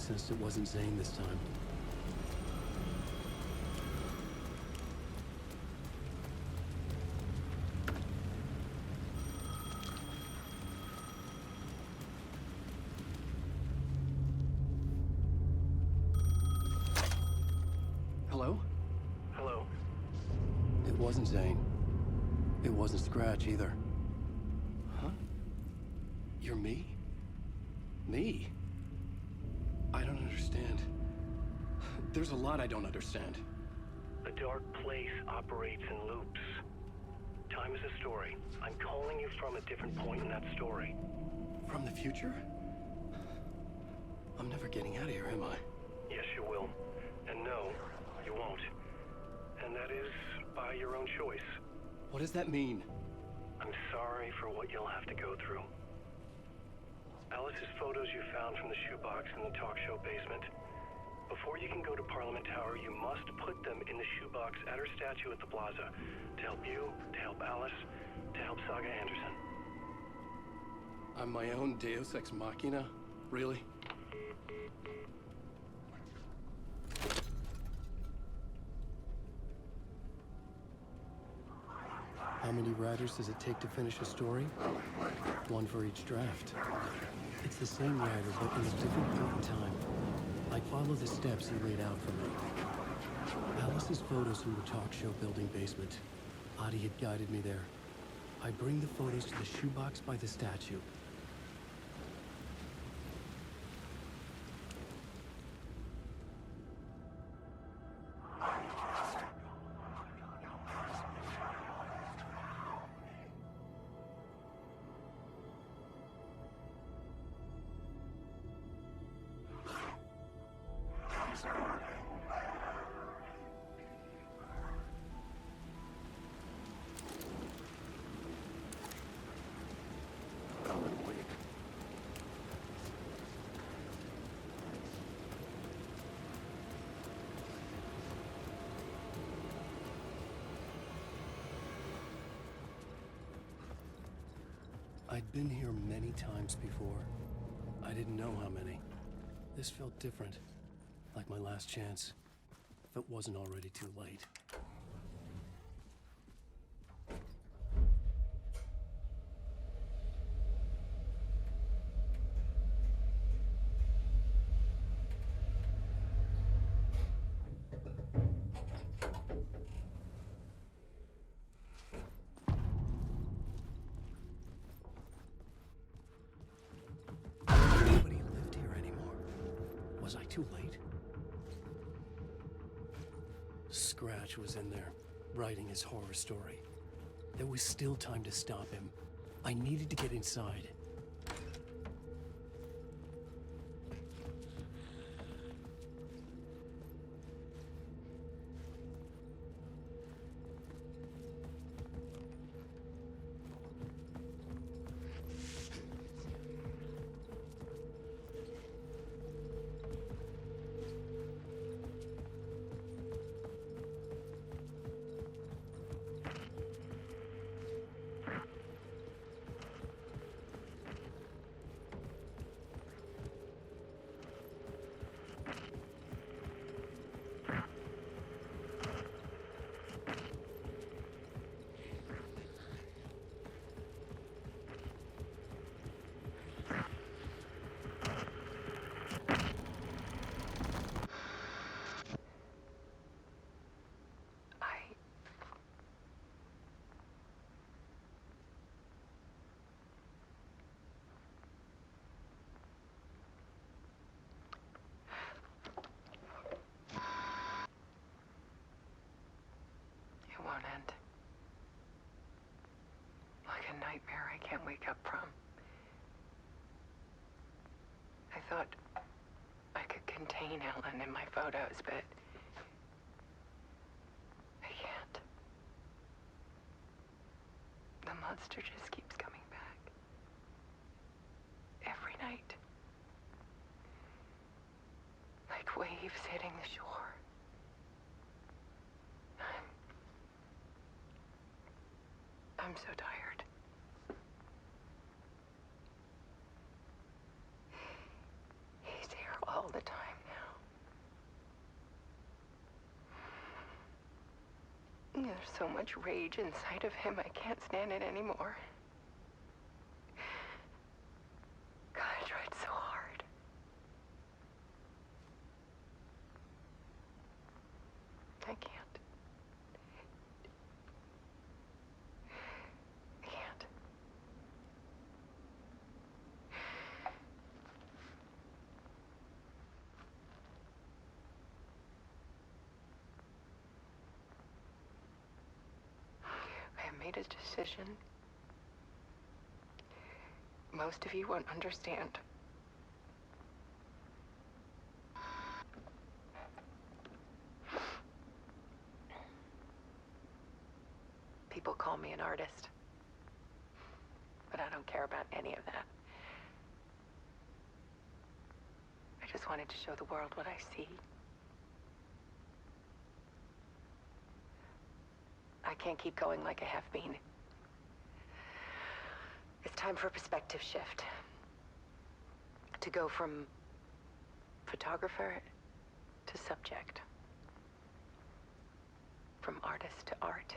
sensed it wasn't Zane this time. Hello? Hello? It wasn't Zane. It wasn't Scratch either. Huh? You're me? Me? I don't understand. There's a lot I don't understand. The dark place operates in loops. Time is a story. I'm calling you from a different point in that story. From the future? I'm never getting out of here, am I? Yes, you will. And no, you won't. And that is by your own choice. What does that mean? I'm sorry for what you'll have to go through. Alice's photos you found from the shoebox in the talk show basement. Before you can go to Parliament Tower, you must put them in the shoebox at her statue at the plaza. To help you, to help Alice, to help Saga Anderson. I'm my own Deus Ex Machina? Really? How many writers does it take to finish a story? One for each draft. It's the same writer, but in a different point in time. I follow the steps he laid out for me. Alice's photos from the talk show building basement. Ahti had guided me there. I bring the photos to the shoebox by the statue. I'd been here many times before. I didn't know how many. This felt different, like my last chance, if it wasn't already too late. Nobody lived here anymore. Was I too late? Scratch was in there, writing his horror story. There was still time to stop him. I needed to get inside. It won't end. Like a nightmare I can't wake up from. I thought I could contain Ellen in my photos, but I can't. The monster just keeps coming back. Every night. Like waves hitting the shore. I'm so tired. He's here all the time. There's so much rage inside of him, I can't stand it anymore. God, I tried so hard. I can't. I can't. I have made a decision. Most of you won't understand. People call me an artist, but I don't care about any of that. I just wanted to show the world what I see. I can't keep going like I have been. It's time for a perspective shift. To go from photographer to subject. From artist to art.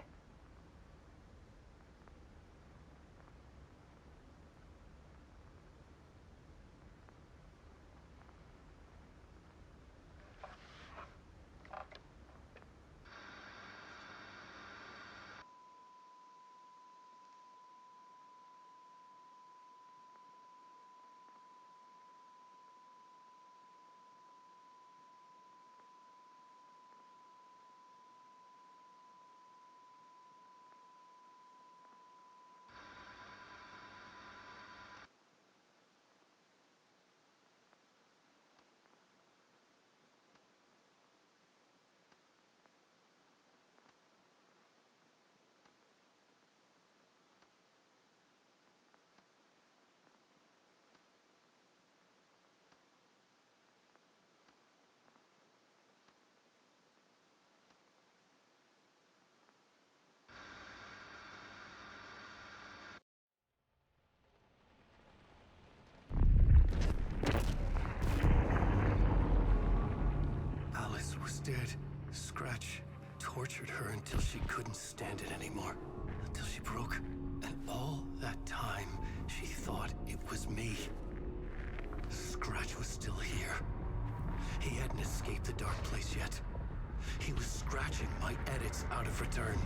Alice was dead. Scratch tortured her until she couldn't stand it anymore. Until she broke. And all that time, she thought it was me. Scratch was still here. He hadn't escaped the dark place yet. He was scratching my edits out of return.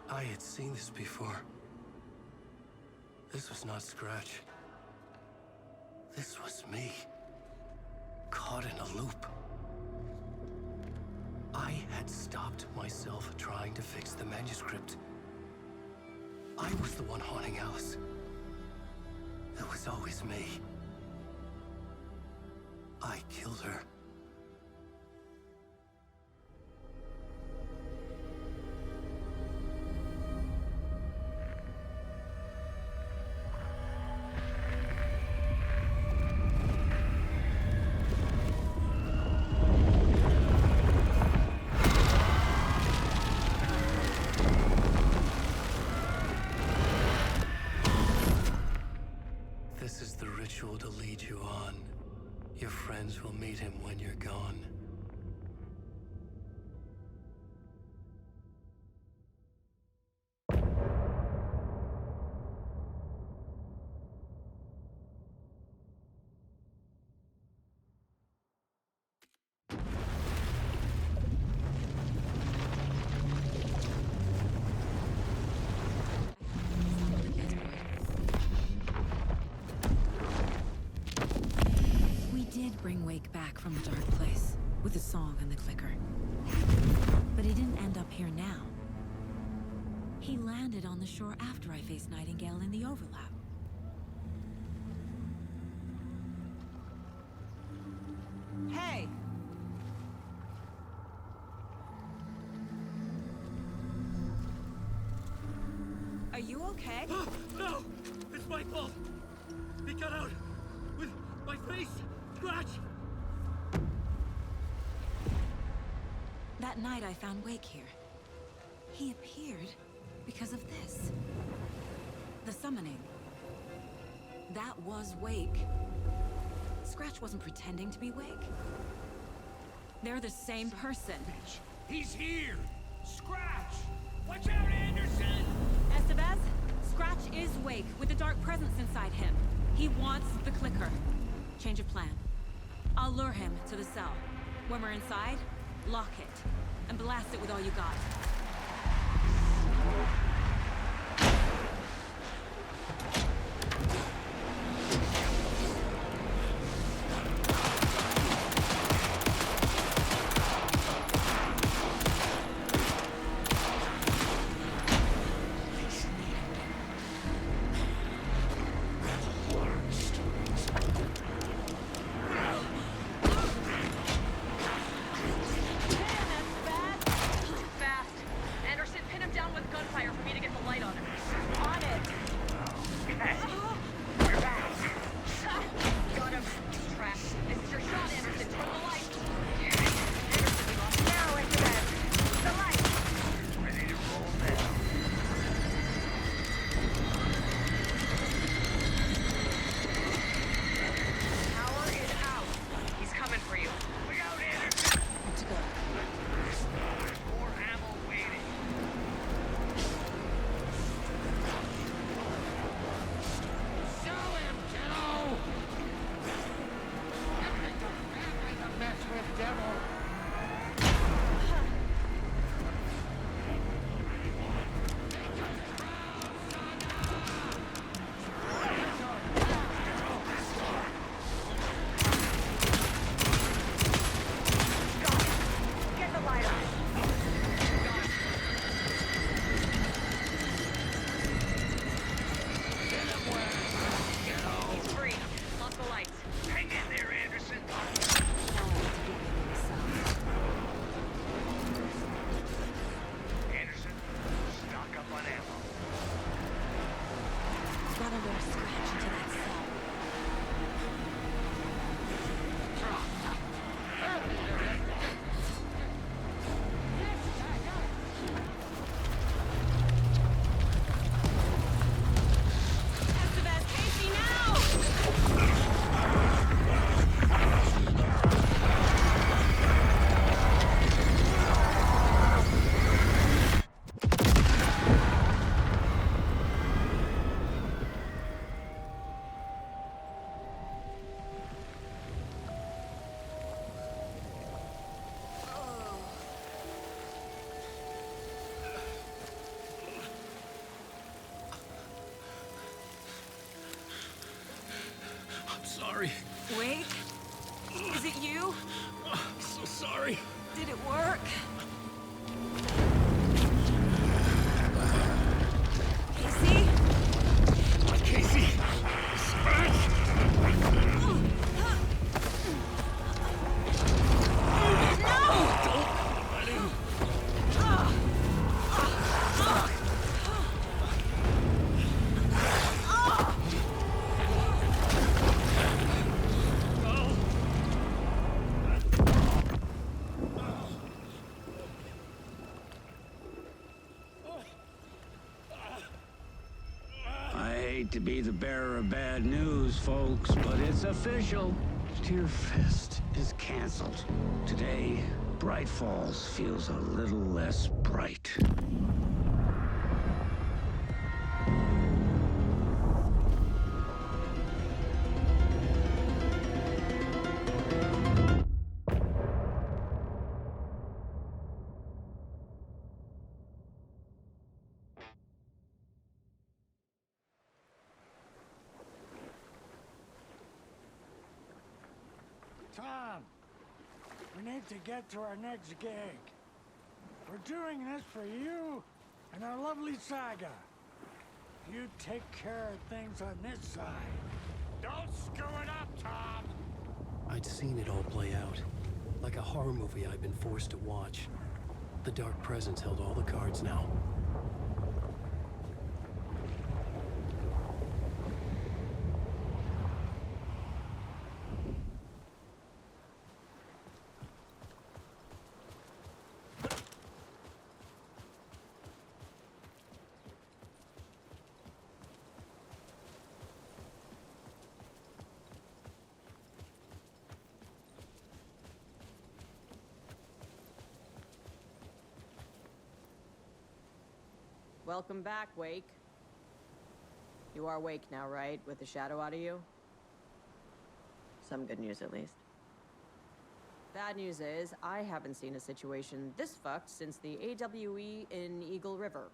I had seen this before. This was not Scratch. This was me. Caught in a loop. I had stopped myself trying to fix the manuscript. I was the one haunting Alice. It was always me. I killed her. This is the ritual to lead you on. Your friends will meet him when you're gone. Bring Wake back from the dark place with the song and the clicker. But he didn't end up here now. He landed on the shore after I faced Nightingale in the overlap. Hey! Are you okay? No! It's my fault! He got out with my face! Scratch! That night I found Wake here. He appeared because of this. The summoning. That was Wake. Scratch wasn't pretending to be Wake. They're the same person. He's here! Scratch! Watch out, Anderson! Estevez, Scratch is Wake with a dark presence inside him. He wants the clicker. Change of plan. I'll lure him to the cell. When we're inside, lock it. And blast it with all you got. Sorry. Wake? Is it you? I'm so sorry. Did it work? Casey? Casey! Scratch! To be the bearer of bad news, folks, but it's official. Tear Fest is canceled. Today, Bright Falls feels a little less bright. Tom, we need to get to our next gig. We're doing this for you and our lovely Saga. You take care of things on this side. Don't screw it up, Tom! I'd seen it all play out. Like a horror movie I'd been forced to watch. The Dark Presence held all the cards now. Welcome back, Wake. You are Wake now, right? With the shadow out of you? Some good news, at least. Bad news is, I haven't seen a situation this fucked since the AWE in Eagle River.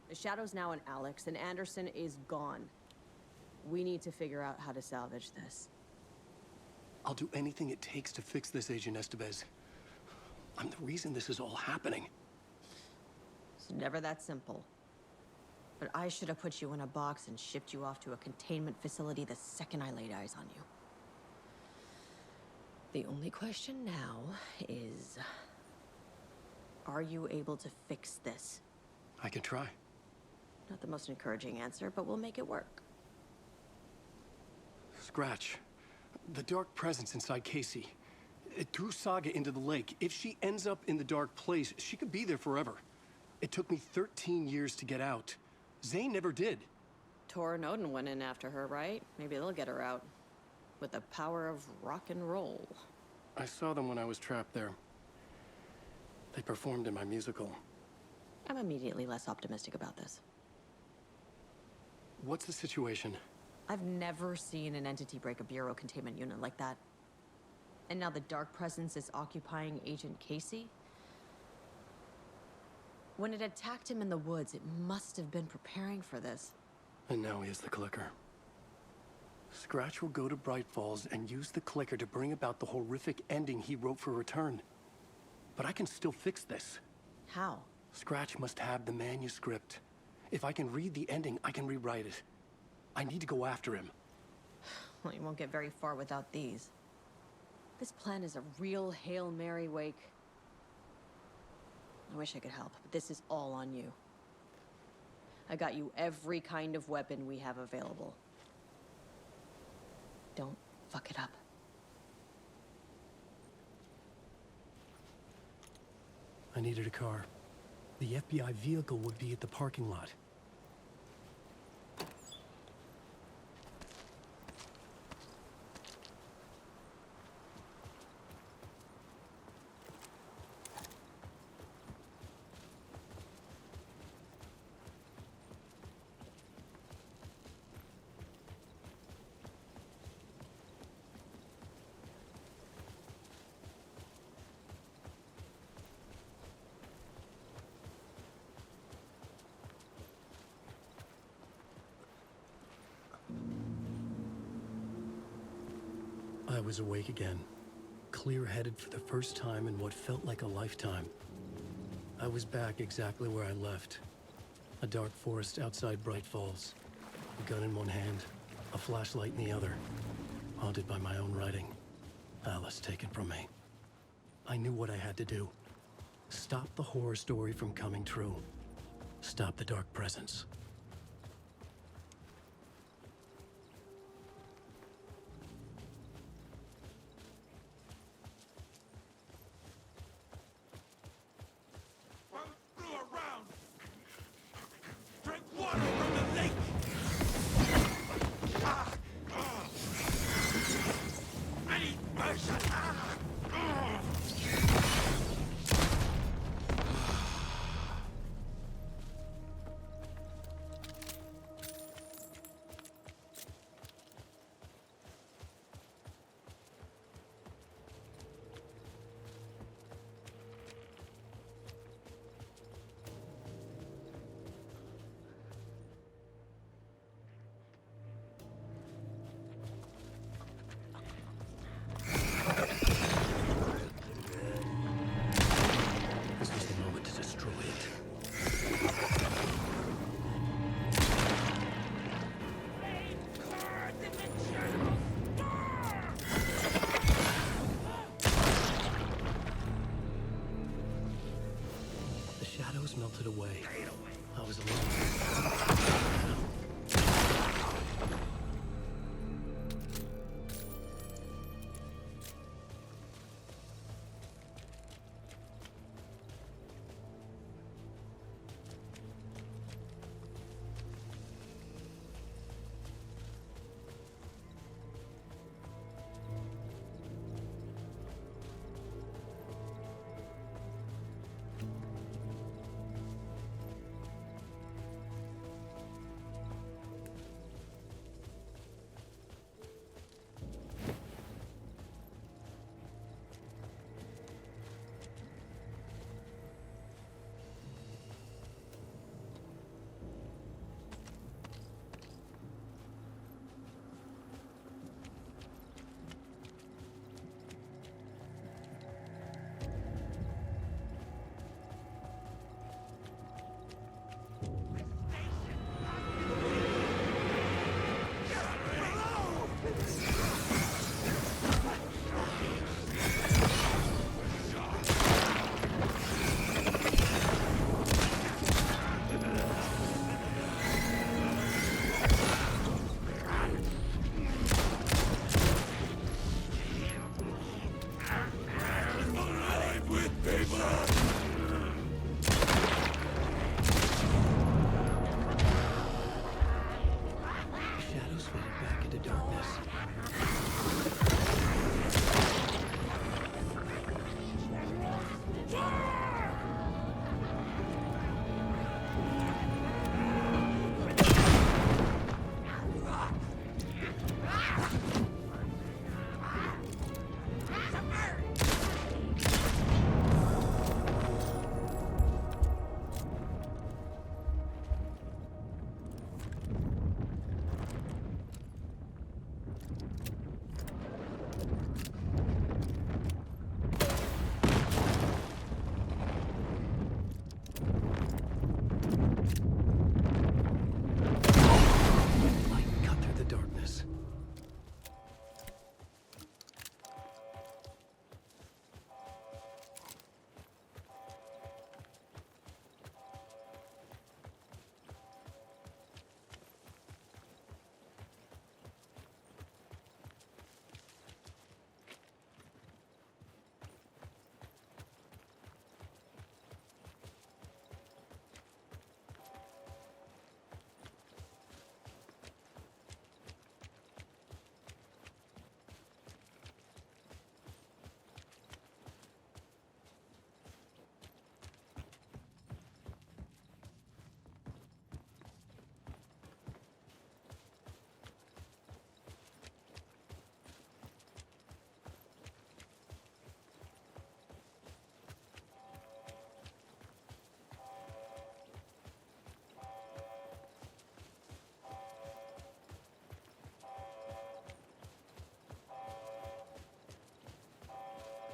The shadow's now in Alex, and Anderson is gone. We need to figure out how to salvage this. I'll do anything it takes to fix this, Agent Estevez. I'm the reason this is all happening. It's never that simple. But I should have put you in a box and shipped you off to a containment facility the second I laid eyes on you. The only question now is... are you able to fix this? I can try. Not the most encouraging answer, but we'll make it work. Scratch. The dark presence inside Casey. It threw Saga into the lake. If she ends up in the dark place, she could be there forever. It took me 13 years to get out. Zane never did. Tor and Odin went in after her, right? Maybe they'll get her out. With the power of rock and roll. I saw them when I was trapped there. They performed in my musical. I'm immediately less optimistic about this. What's the situation? I've never seen an entity break a bureau containment unit like that. And now the dark presence is occupying Agent Casey? When it attacked him in the woods, it must have been preparing for this. And now he has the clicker. Scratch will go to Bright Falls and use the clicker to bring about the horrific ending he wrote for Return. But I can still fix this. How? Scratch must have the manuscript. If I can read the ending, I can rewrite it. I need to go after him. Well, you won't get very far without these. This plan is a real Hail Mary, Wake. I wish I could help, but this is all on you. I got you every kind of weapon we have available. Don't fuck it up. I needed a car. The FBI vehicle would be at the parking lot. I was awake again, clear-headed for the first time in what felt like a lifetime. I was back exactly where I left. A dark forest outside Bright Falls. A gun in one hand, a flashlight in the other. Haunted by my own writing. Alice taken from me. I knew what I had to do. Stop the horror story from coming true. Stop the dark presence.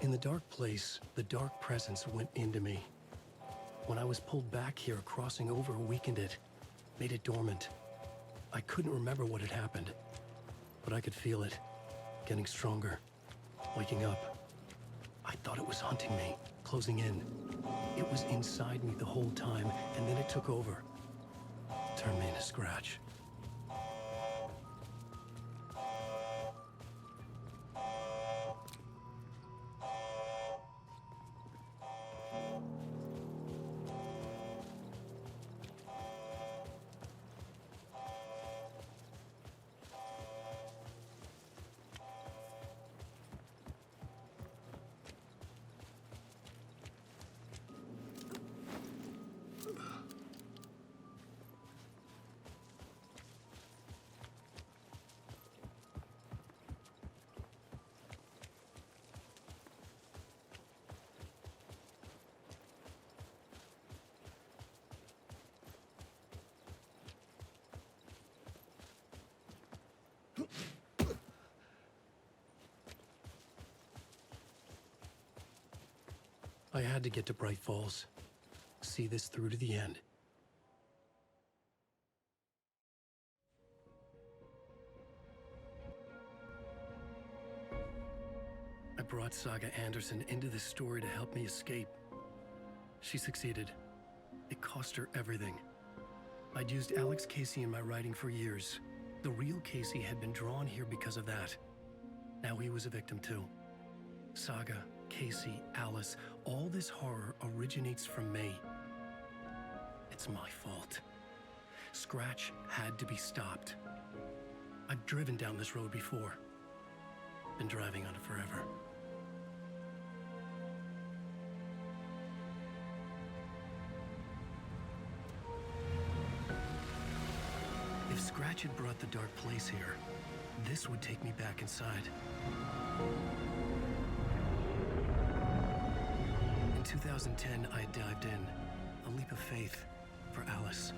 In the dark place, the dark presence went into me. When I was pulled back here, crossing over weakened it, made it dormant. I couldn't remember what had happened, but I could feel it, getting stronger, waking up. I thought it was hunting me, closing in. It was inside me the whole time, and then it took over. Turned me into Scratch. I had to get to Bright Falls. See this through to the end. I brought Saga Anderson into this story to help me escape. She succeeded. It cost her everything. I'd used Alex Casey in my writing for years. The real Casey had been drawn here because of that. Now he was a victim too. Saga, Casey, Alice, all this horror originates from me. It's my fault. Scratch had to be stopped. I've driven down this road before. Been driving on it forever. If Scratch had brought the dark place here, this would take me back inside. In 2010, I dived in, a leap of faith for Alice,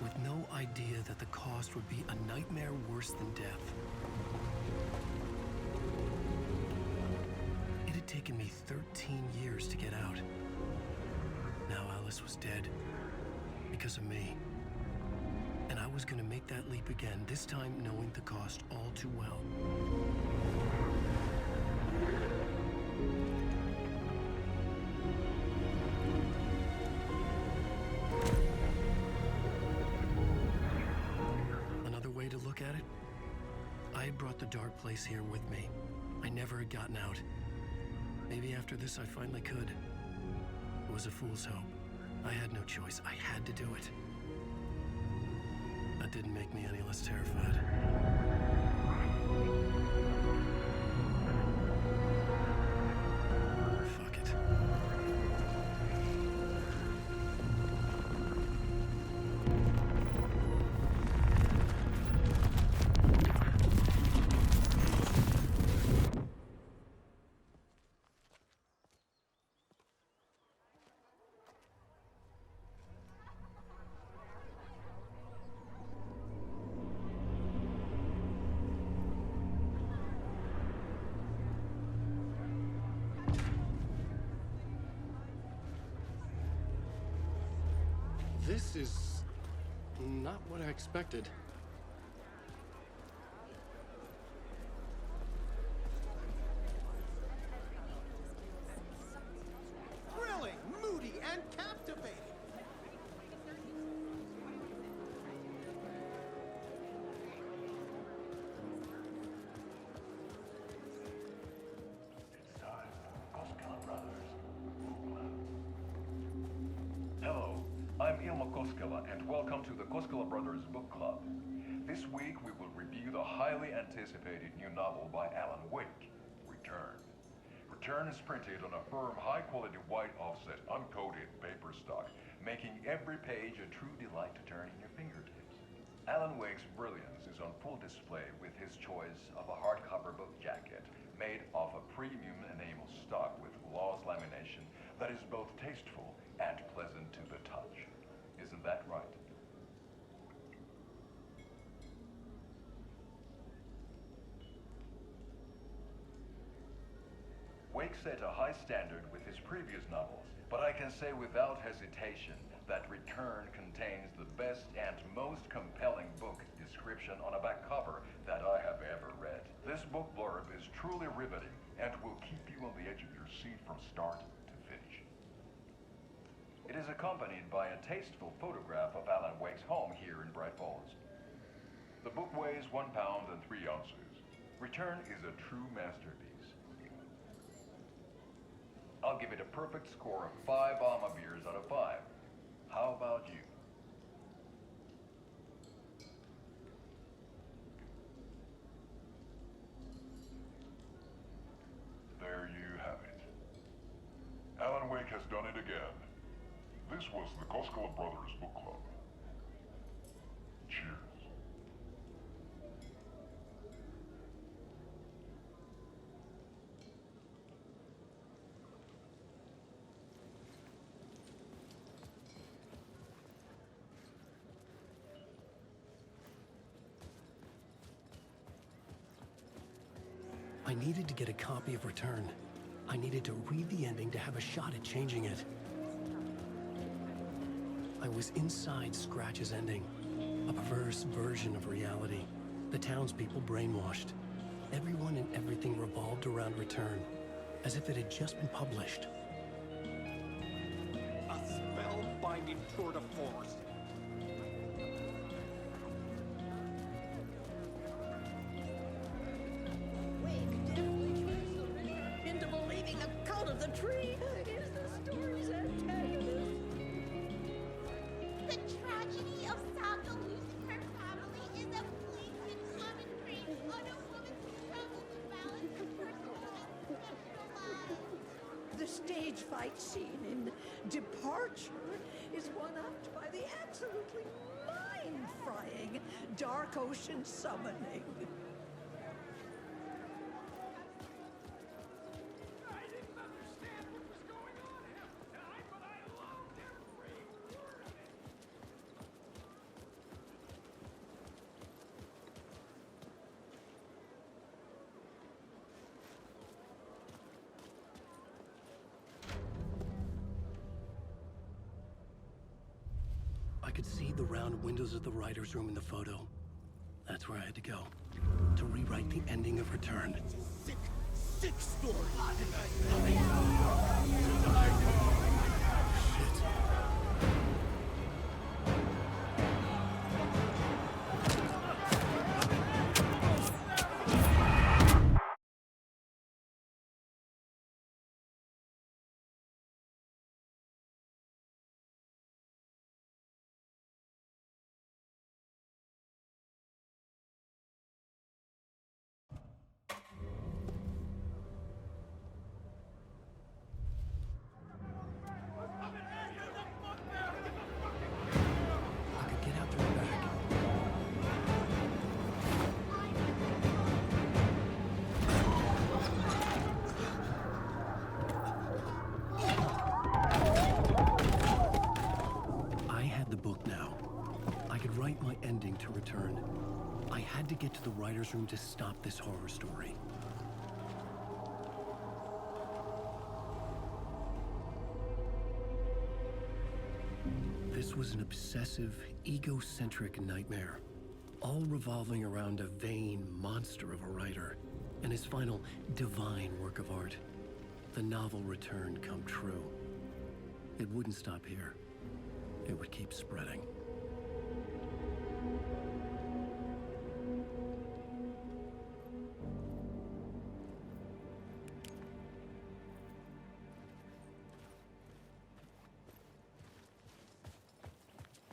with no idea that the cost would be a nightmare worse than death. It had taken me 13 years to get out. Now Alice was dead, because of me. And I was gonna make that leap again, this time knowing the cost all too well. Another way to look at it, I had brought the dark place here with me. I never had gotten out. Maybe after this I finally could. It was a fool's hope. I had no choice. I had to do it. That didn't make me any less terrified. Fuck it. This is not what I expected. Thrilling, moody, and captivating. It's time for Koskela Brothers Book Club. Hello, I'm Ilmo Koskela, and welcome to the Koskela Brothers Book Club. This week we will review the highly anticipated new novel by Alan Wake, Return. Return is printed on a firm, high-quality white offset, uncoated paper stock, making every page a true delight to turn in your fingertips. Alan Wake's brilliance is on full display with his choice of a hardcover book jacket made of a premium enamel stock with gloss lamination that is both tasteful and pleasant to the touch. Isn't that right? Wake set a high standard with his previous novels, but I can say without hesitation that Return contains the best and most compelling book description on a back cover that I have ever read. This book blurb is truly riveting and will keep you on the edge of your seat from start to finish. It is accompanied by a tasteful photograph of Alan Wake's home here in Bright Falls. The book weighs 1 pound and 3 ounces. Return is a true masterpiece. I'll give it a perfect score of 5 Alma beers out of 5. How about you? There you have it. Alan Wake has done it again. This was the Koskela Brothers Book Club. Cheers. I needed to get a copy of Return. I needed to read the ending to have a shot at changing it. I was inside Scratch's ending, a perverse version of reality. The townspeople brainwashed. Everyone and everything revolved around Return, as if it had just been published. A spellbinding tour de force. Wake definitely tricks the reader into believing the cult of the tree is the story's antagonist. The tragedy of Saga losing her family is a blatant commentary on a woman's struggle to balance her personal and professional lives. The stage fight scene in Departure is one-upped by the absolutely mind-frying Dark Ocean summoning. I could see the round windows of the writer's room in the photo. That's where I had to go, to rewrite the ending of Return. Sick, sick story. I could get out through the back. I had the book now. I could write my ending to Return. I had to get to the writer's room to stop this horror story. This was an obsessive, egocentric nightmare, all revolving around a vain monster of a writer and his final divine work of art, the novel Return come true. It wouldn't stop here. It would keep spreading.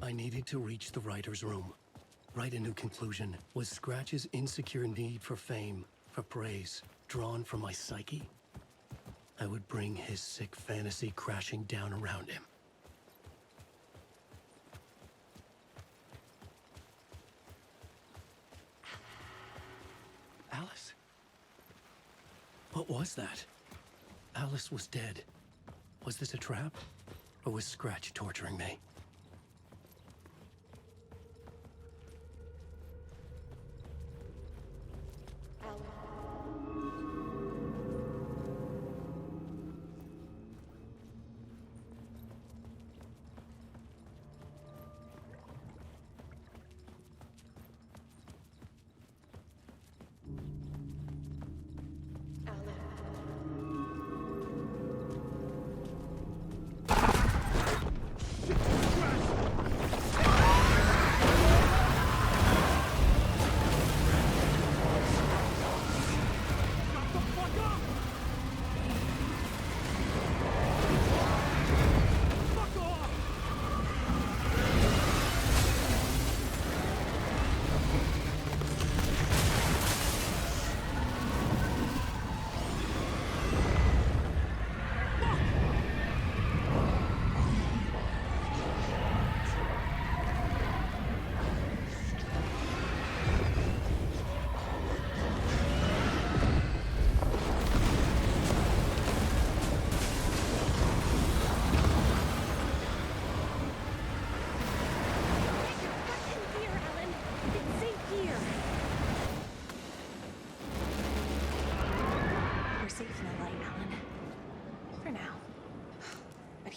I needed to reach the writer's room. Write a new conclusion. Was Scratch's insecure need for fame, for praise, drawn from my psyche? I would bring his sick fantasy crashing down around him. Alice? What was that? Alice was dead. Was this a trap? Or was Scratch torturing me?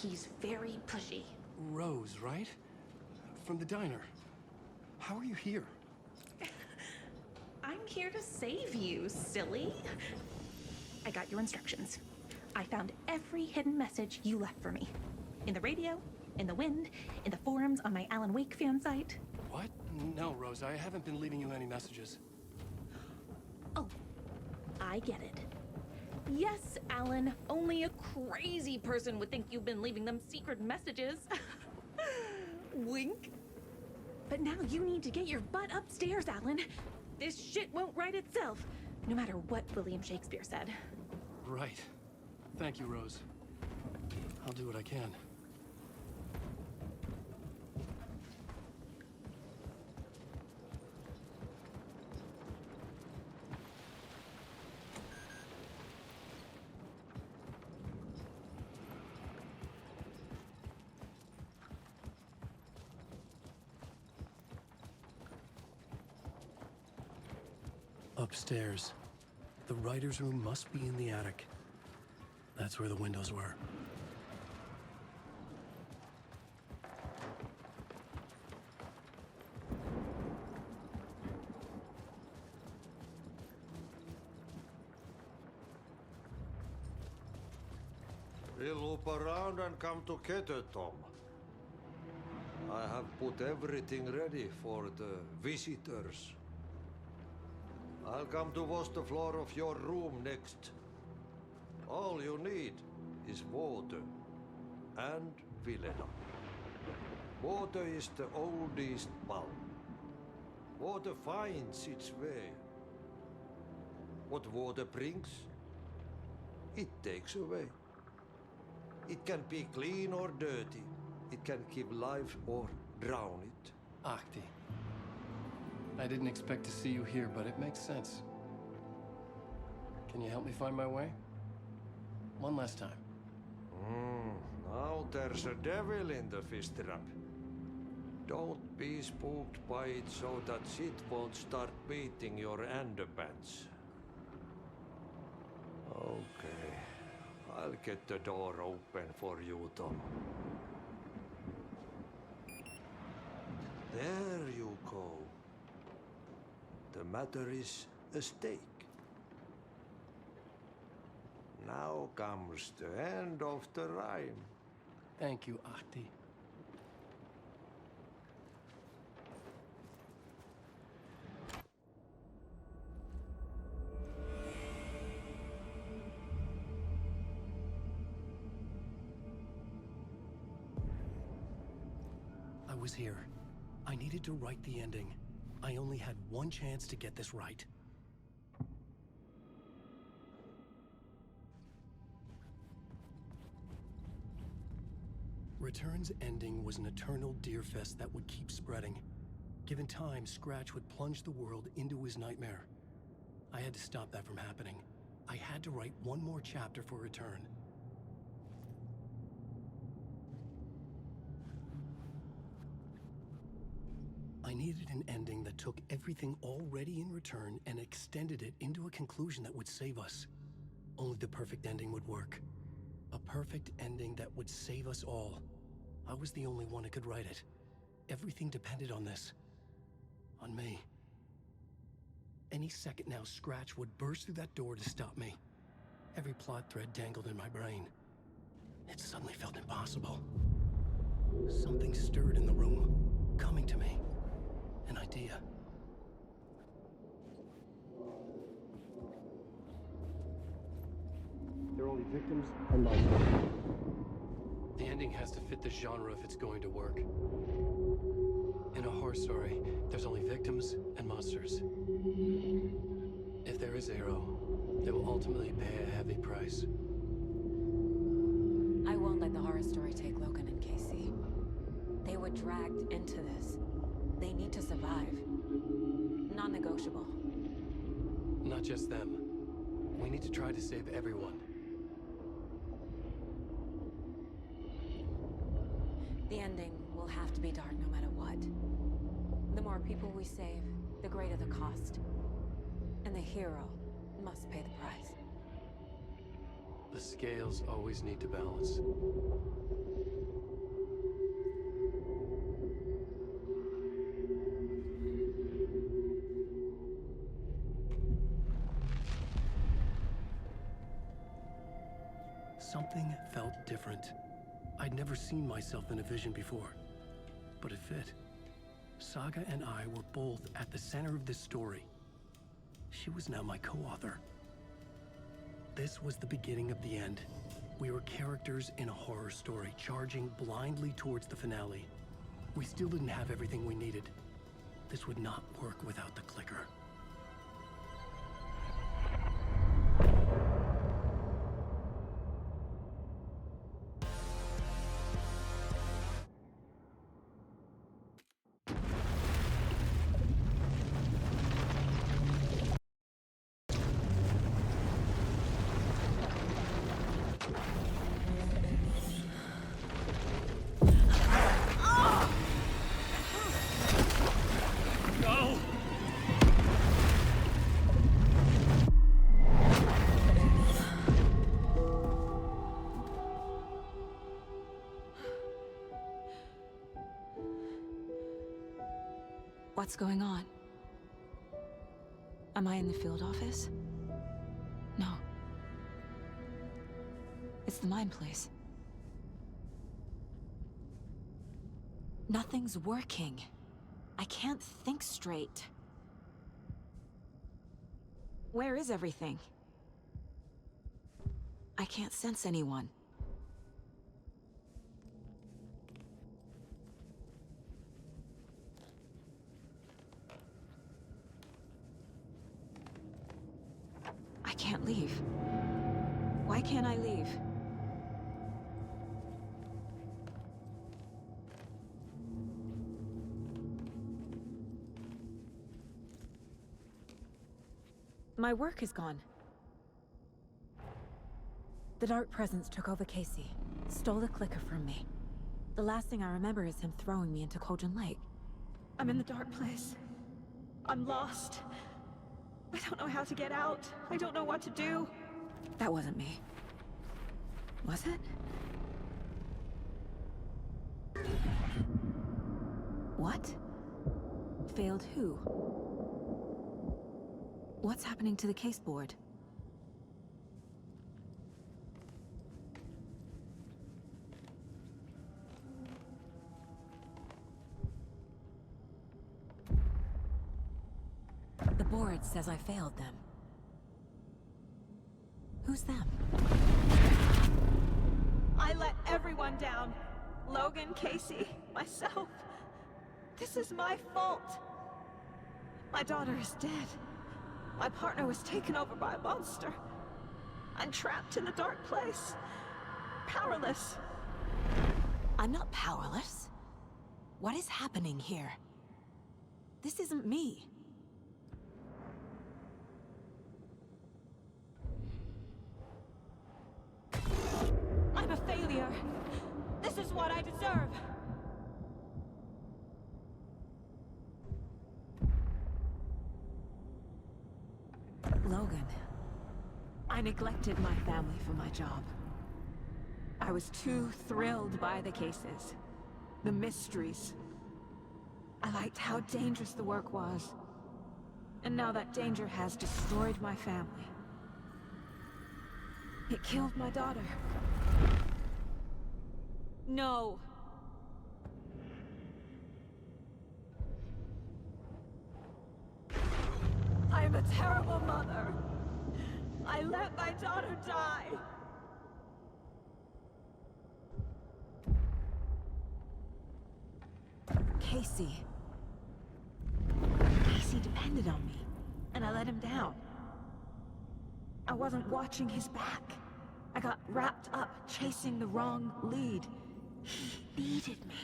he's very pushy. Rose, right? From the diner. How are you here? I'm here to save you, silly. I got your instructions. I found every hidden message you left for me. In the radio, in the wind, in the forums on my Alan Wake fan site. What? No, Rose, I haven't been leaving you any messages. Oh, I get it. Yes, Alan, only a crazy person would think you've been leaving them secret messages. Wink. But now you need to get your butt upstairs, Alan. This shit won't right itself, no matter what William Shakespeare said. Right. Thank you, Rose. I'll do what I can. Upstairs. The writer's room must be in the attic. That's where the windows were. We'll loop around and come to Yötön. I have put everything ready for the visitors. I'll come to wash the floor of your room next. All you need is water and Vilena. Water is the oldest bulb. Water finds its way. What water brings, it takes away. It can be clean or dirty. It can give life or drown it. Ahti. I didn't expect to see you here, but it makes sense. Can you help me find my way? One last time. Now there's a devil in the fish trap. Don't be spooked by it so that shit won't start beating your underpants. Okay. I'll get the door open for you, Tom. There you go. The matter is a stake. Now comes the end of the rhyme. Thank you, Ahti. I was here. I needed to write the ending. I only had one chance to get this right. Return's ending was an eternal deerfest that would keep spreading. Given time, Scratch would plunge the world into his nightmare. I had to stop that from happening. I had to write one more chapter for Return. I needed an ending that took everything already in Return and extended it into a conclusion that would save us. Only the perfect ending would work. A perfect ending that would save us all. I was the only one who could write it. Everything depended on this. On me. Any second now, Scratch would burst through that door to stop me. Every plot thread dangled in my brain. It suddenly felt impossible. Something stirred in the room, coming to me. An idea. They're only victims and monsters. The ending has to fit the genre if it's going to work. In a horror story, there's only victims and monsters. If there is a hero, they will ultimately pay a heavy price. I won't let the horror story take Logan and Casey. They were dragged into this. They need to survive. Non-negotiable. Not just them. We need to try to save everyone. The ending will have to be dark no matter what. The more people we save, the greater the cost. And the hero must pay the price. The scales always need to balance. Something felt different. I'd never seen myself in a vision before, but it fit. Saga and I were both at the center of this story. She was now my co-author. This was the beginning of the end. We were characters in a horror story, charging blindly towards the finale. We still didn't have everything we needed. This would not work without the clicker. What's going on? Am I in the field office? No. It's the mine place. Nothing's working. I can't think straight. Where is everything? I can't sense anyone. I can't leave. Why can't I leave? My work is gone. The Dark Presence took over Casey, stole the clicker from me. The last thing I remember is him throwing me into Cauldron Lake. I'm in the dark place. I'm lost. I don't know how to get out. I don't know what to do. That wasn't me. Was it? What? Failed who? What's happening to the case board? The board says I failed them. Who's them? I let everyone down. Logan, Casey, myself. This is my fault. My daughter is dead. My partner was taken over by a monster. I'm trapped in the dark place. Powerless. I'm not powerless. What is happening here? This isn't me. I'm a failure. This is what I deserve. Logan, I neglected my family for my job. I was too thrilled by the cases, the mysteries. I liked how dangerous the work was. And now that danger has destroyed my family. It killed my daughter. No. I'm a terrible mother. I let my daughter die. Casey. Casey depended on me, and I let him down. I wasn't watching his back. I got wrapped up chasing the wrong lead. He needed me.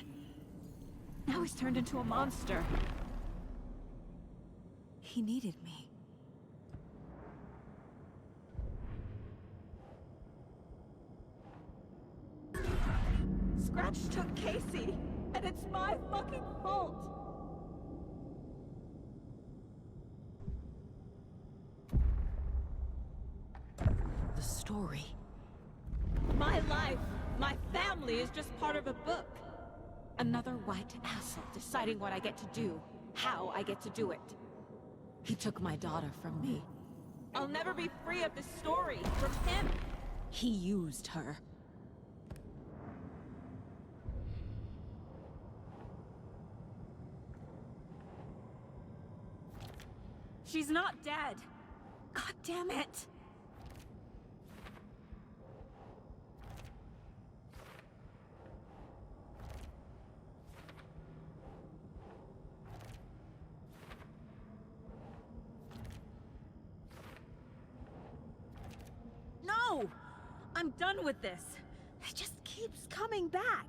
Now he's turned into a monster. He needed me. Scratch took Casey, and it's my fucking fault. The story. family is just part of a book. Another white asshole deciding what I get to do, how I get to do it. He took my daughter from me. I'll never be free of this story from him. He used her. She's not dead. God damn it. No! I'm done with this. It just keeps coming back.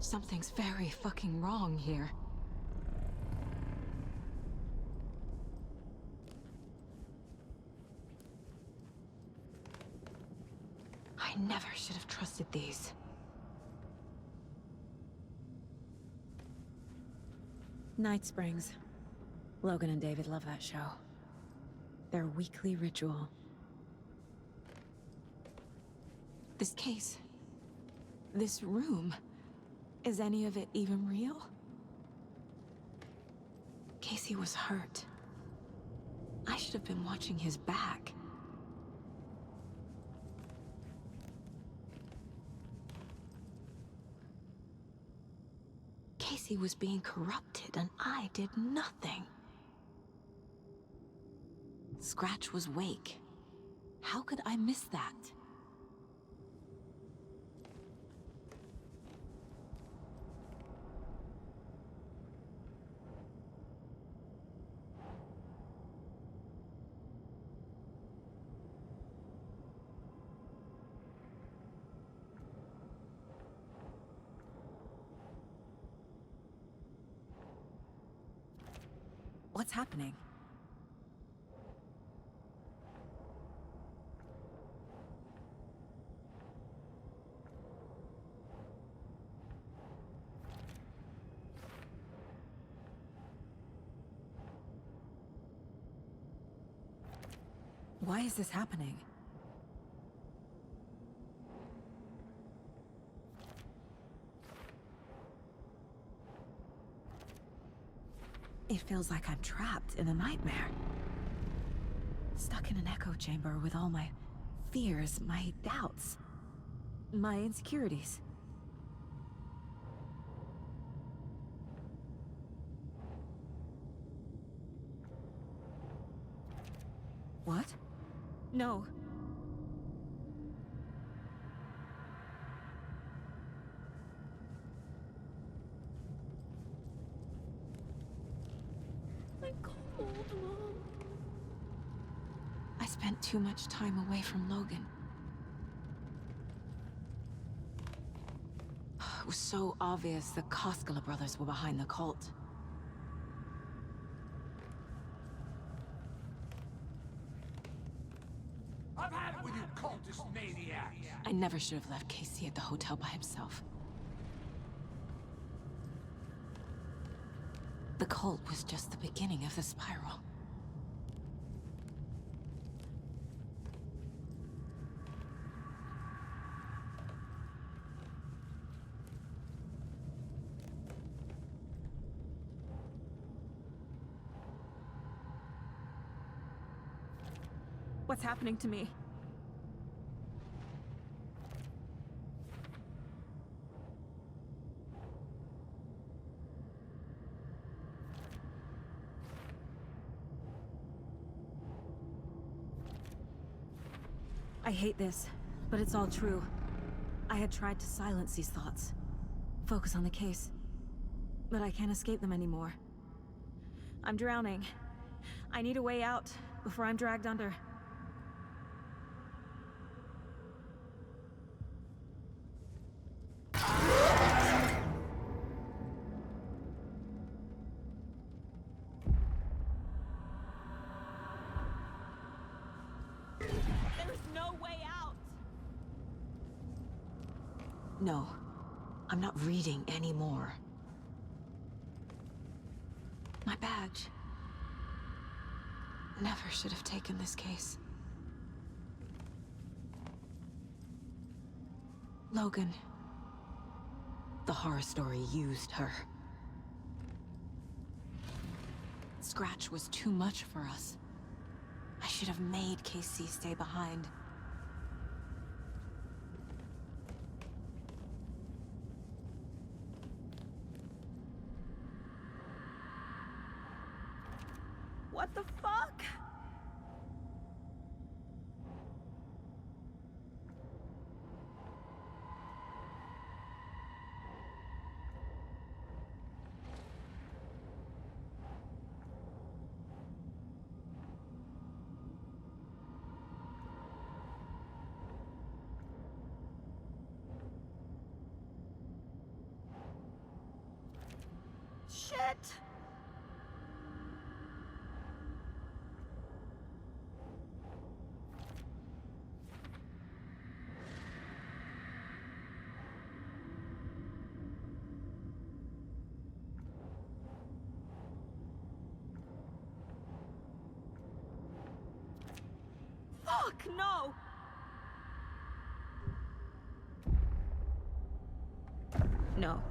Something's very fucking wrong here. I never should have trusted these. Night Springs. Logan and David love that show. Their weekly ritual. This case. This room. Is any of it even real? Casey was hurt. I should have been watching his back. Casey was being corrupted and I did nothing. Scratch was Wake. How could I miss that? What's happening? Why is this happening? It feels like I'm trapped in a nightmare. Stuck in an echo chamber with all my fears, my doubts, my insecurities. What? No. I'm cold, Mom. I spent too much time away from Logan. It was so obvious the Koskela brothers were behind the cult. I've had it with you cultist maniacs! I never should have left Casey at the hotel by himself. The cult was just the beginning of the spiral. What's happening to me? I hate this, but it's all true. I had tried to silence these thoughts. Focus on the case. But I can't escape them anymore. I'm drowning. I need a way out before I'm dragged under. No, I'm not reading anymore. My badge. Never should have taken this case. Logan. The horror story used her. Scratch was too much for us. I should have made KC stay behind. What the fuck? Shit! Fuck, no! No.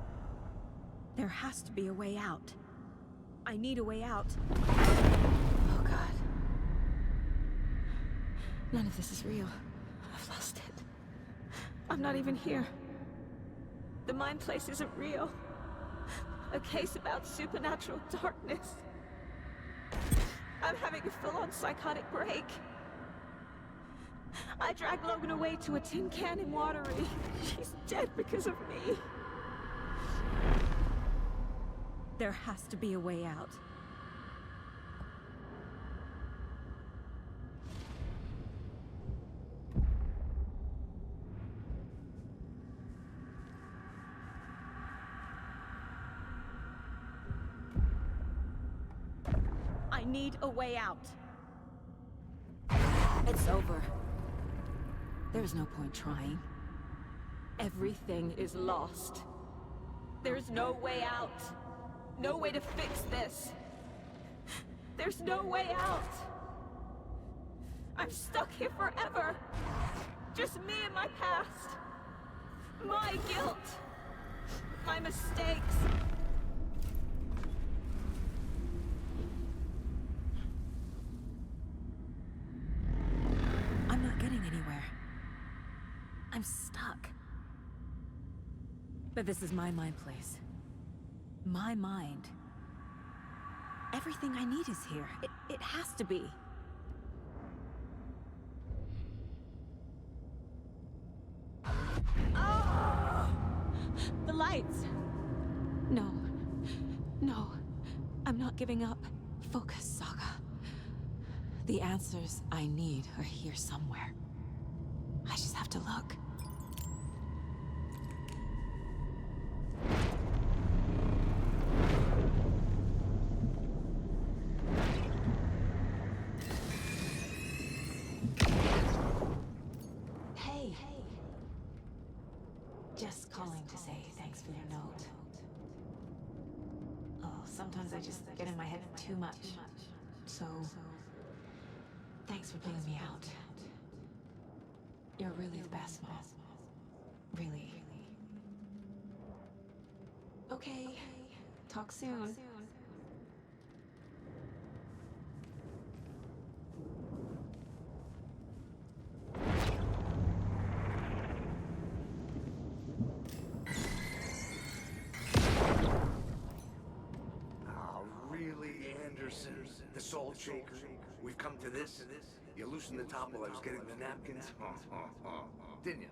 There has to be a way out. I need a way out. Oh, God. None of this is real. I've lost it. I'm not even here. The mind place isn't real. A case about supernatural darkness. I'm having a full-on psychotic break. I dragged Logan away to a tin can in Watery. She's dead because of me. There has to be a way out. I need a way out. It's over. There's no point trying. Everything is lost. There's no way out. No way to fix this. There's no way out. I'm stuck here forever. Just me and my past. My guilt. My mistakes. I'm not getting anywhere. I'm stuck. But this is my mind place. My mind. Everything I need is here. It has to be. Oh! The lights! No. No. I'm not giving up. Focus, Saga. The answers I need are here somewhere. I just have to look. Just calling to say thanks for your note. Oh, sometimes I just get in my head too much. So, thanks for bringing me out. You're really the best, Mom. Really. Okay. Talk soon. The salt shaker. We've come to this. You loosened the top while I was getting the napkins. Didn't you?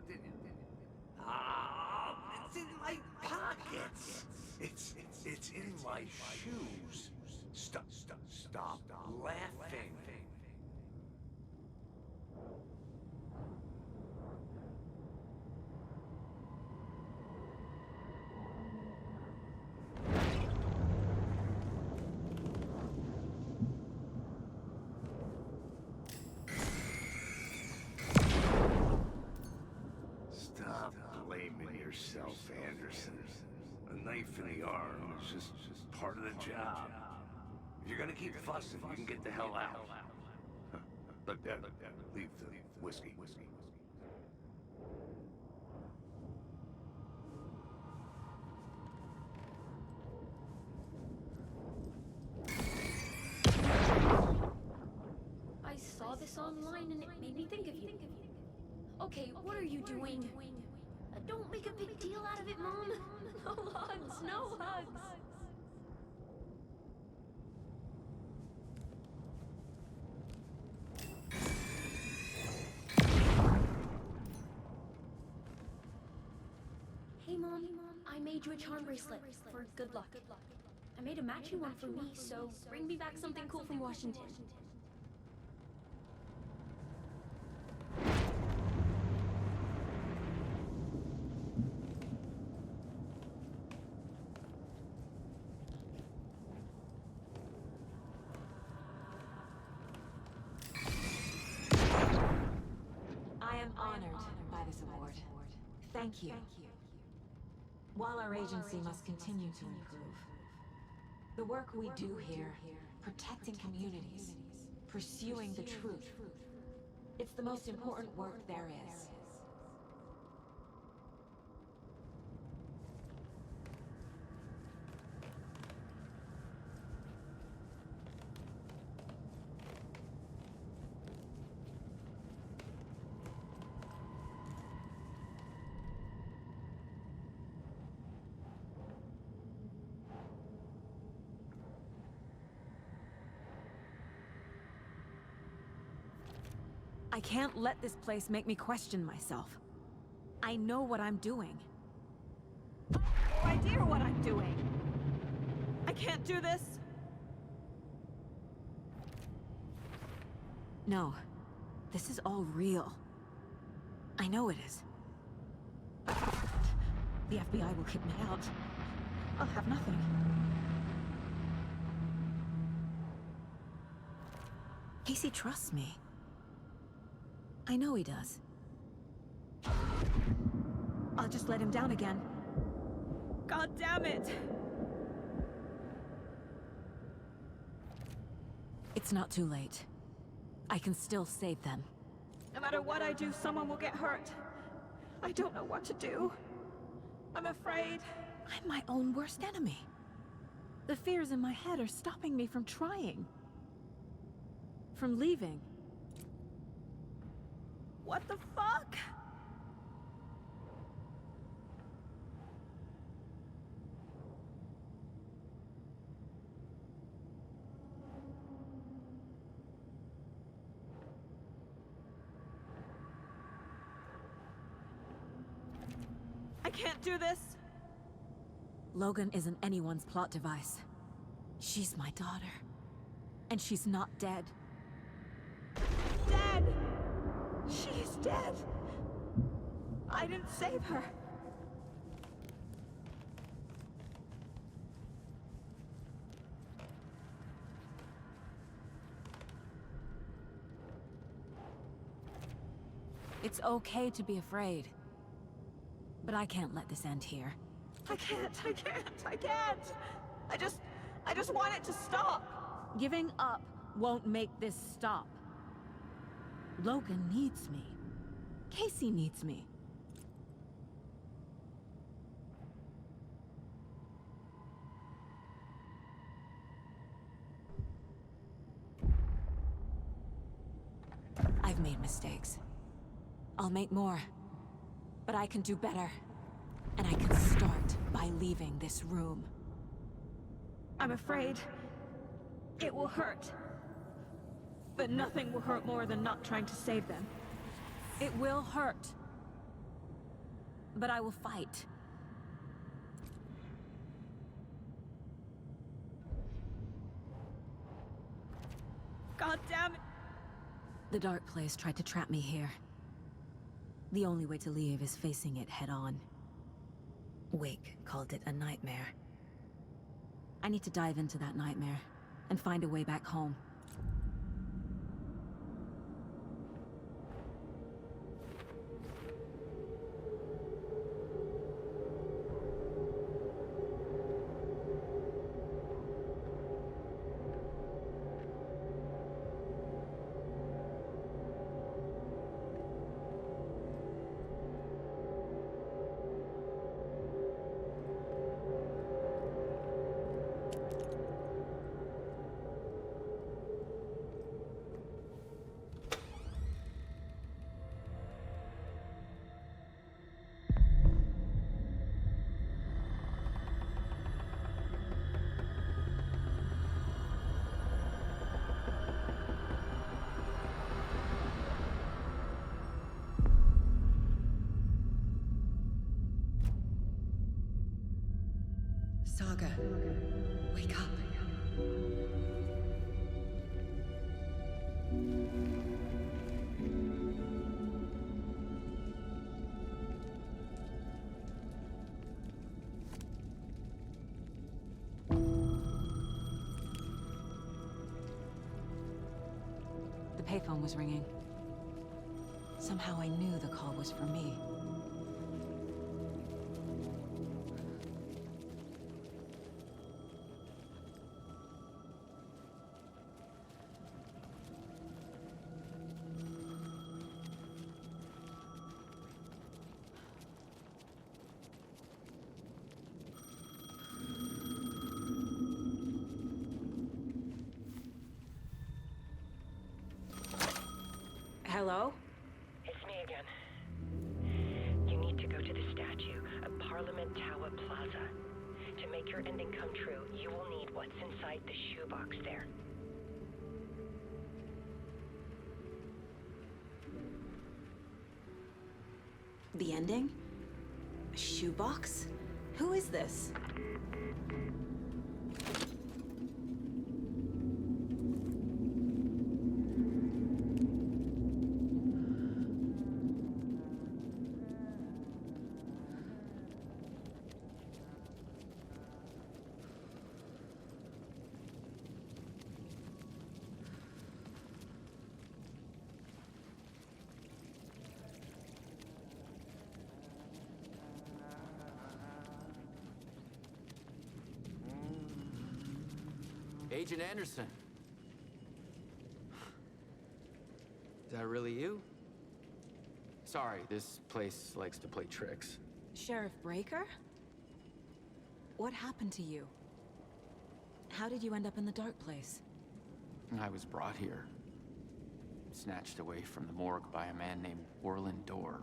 It's in my pockets. It's in my shoes. Stop laughing. Yourself, Anderson. A knife in the arm is just part of the job. If you're gonna keep fussing, you can get the hell out. Look, Dad, leave the whiskey. online and it made me think of you. Okay, what are you doing? Don't make a big deal out of it, Mom. No hugs, no hugs. Hey, Mom, I made you a charm bracelet for good luck. I made a matching one for me, so bring me back something cool from Washington. I am honored by this award. Thank you. While our agency must continue to improve, the work we do here, protecting communities, pursuing the truth, it's the most important work there is. I can't let this place make me question myself. I know what I'm doing. I have no idea what I'm doing. I can't do this. No, this is all real. I know it is. The FBI will kick me out. I'll have nothing. Casey trusts me. I know he does. I'll just let him down again. God damn it! It's not too late. I can still save them. No matter what I do, someone will get hurt. I don't know what to do. I'm afraid. I'm my own worst enemy. The fears in my head are stopping me from trying. From leaving. What the fuck? I can't do this. Logan isn't anyone's plot device. She's my daughter. And she's not dead. Dead! She's dead! I didn't save her. It's okay to be afraid. But I can't let this end here. I can't. I just want it to stop. Giving up won't make this stop. Logan needs me. Casey needs me. I've made mistakes. I'll make more. But I can do better. And I can start by leaving this room. I'm afraid it will hurt. But nothing will hurt more than not trying to save them. It will hurt. But I will fight. God damn it! The dark place tried to trap me here. The only way to leave is facing it head-on. Wake called it a nightmare. I need to dive into that nightmare and find a way back home. Saga, wake up. The payphone was ringing. Somehow I knew the call was for me. Hello? It's me again. You need to go to the statue at Parliament Tower Plaza. To make your ending come true, you will need what's inside the shoebox there. The ending? A shoebox? Who is this? Agent Anderson. Is that really you? Sorry, this place likes to play tricks. Sheriff Breaker? What happened to you? How did you end up in the dark place? I was brought here. Snatched away from the morgue by a man named Orland Dorr.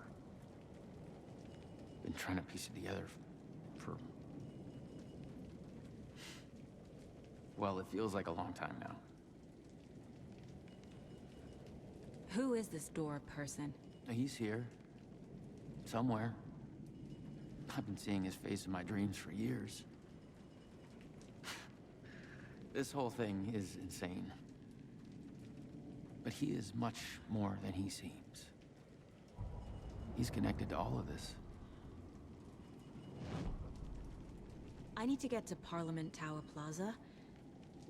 Been trying to piece it together for... well, it feels like a long time now. Who is this Dorr person? He's here. Somewhere. I've been seeing his face in my dreams for years. This whole thing is insane. But he is much more than he seems. He's connected to all of this. I need to get to Parliament Tower Plaza.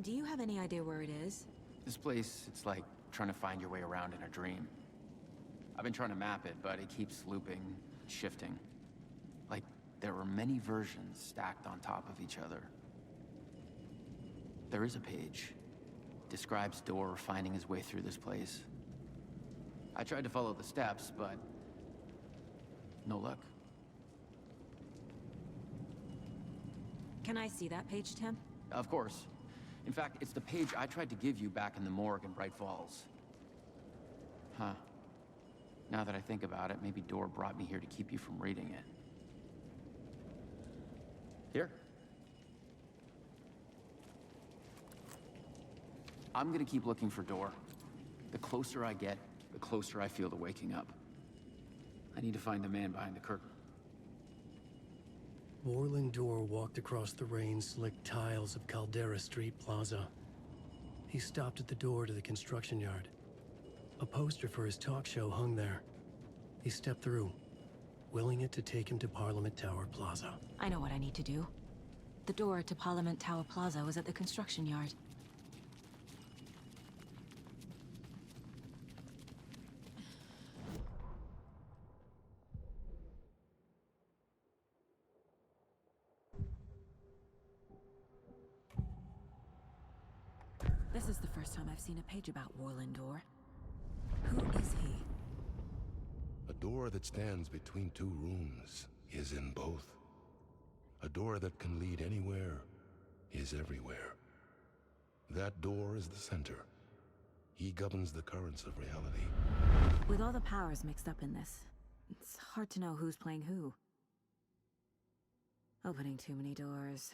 Do you have any idea where it is? This place, it's like trying to find your way around in a dream. I've been trying to map it, but it keeps looping, shifting. Like there are many versions stacked on top of each other. There is a page. Describes Dorr finding his way through this place. I tried to follow the steps, but no luck. Can I see that page, Tim? Of course. In fact, it's the page I tried to give you back in the morgue in Bright Falls. Huh. Now that I think about it, maybe Dorr brought me here to keep you from reading it. Here. I'm gonna keep looking for Dorr. The closer I get, the closer I feel to waking up. I need to find the man behind the curtain. Orland Dorr walked across the rain-slicked tiles of Caldera Street Plaza. He stopped at the door to the construction yard. A poster for his talk show hung there. He stepped through, willing it to take him to Parliament Tower Plaza. I know what I need to do. The door to Parliament Tower Plaza was at the construction yard. This is the first time I've seen a page about Orland Dorr. Who is he? A door that stands between two rooms is in both. A door that can lead anywhere is everywhere. That door is the center. He governs the currents of reality. With all the powers mixed up in this, it's hard to know who's playing who. Opening too many doors.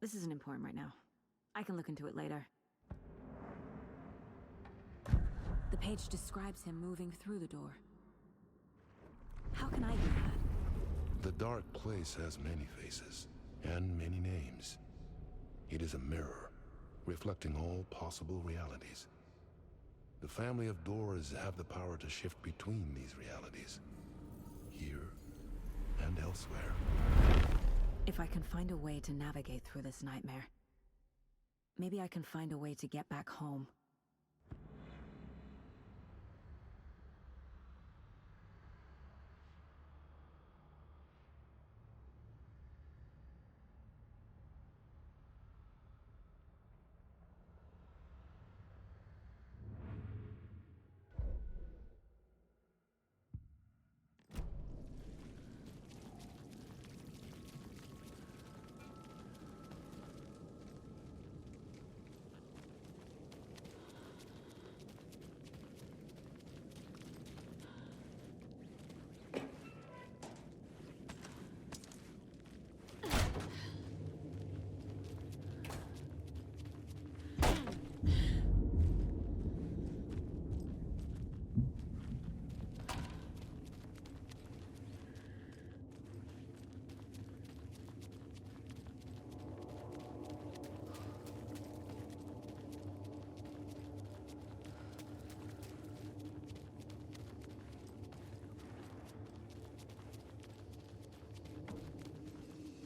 This isn't important right now. I can look into it later. The page describes him moving through the door. How can I do that? The dark place has many faces, and many names. It is a mirror, reflecting all possible realities. The family of doors have the power to shift between these realities, here and elsewhere. If I can find a way to navigate through this nightmare, maybe I can find a way to get back home.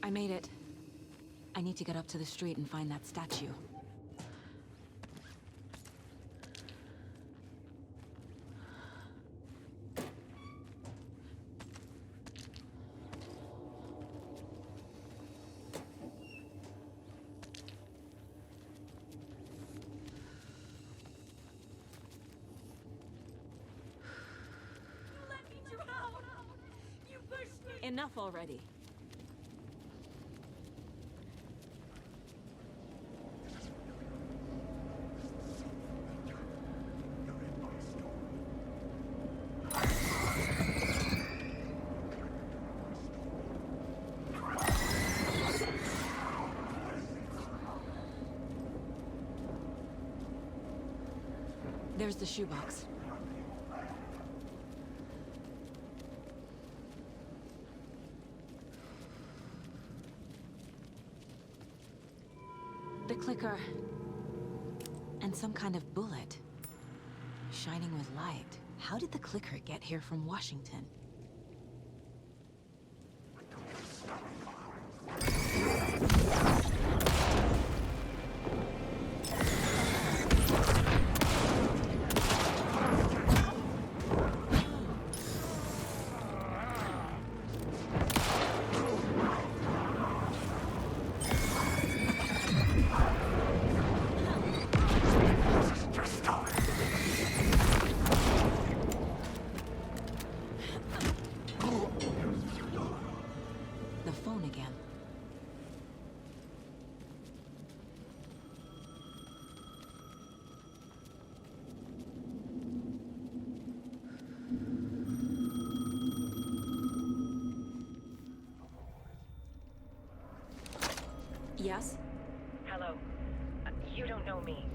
I made it. I need to get up to the street and find that statue. Let me drown! You pushed me! Enough already. There's the shoebox. The clicker. And some kind of bullet. Shining with light. How did the clicker get here from Washington? Yes? Hello. You don't know me,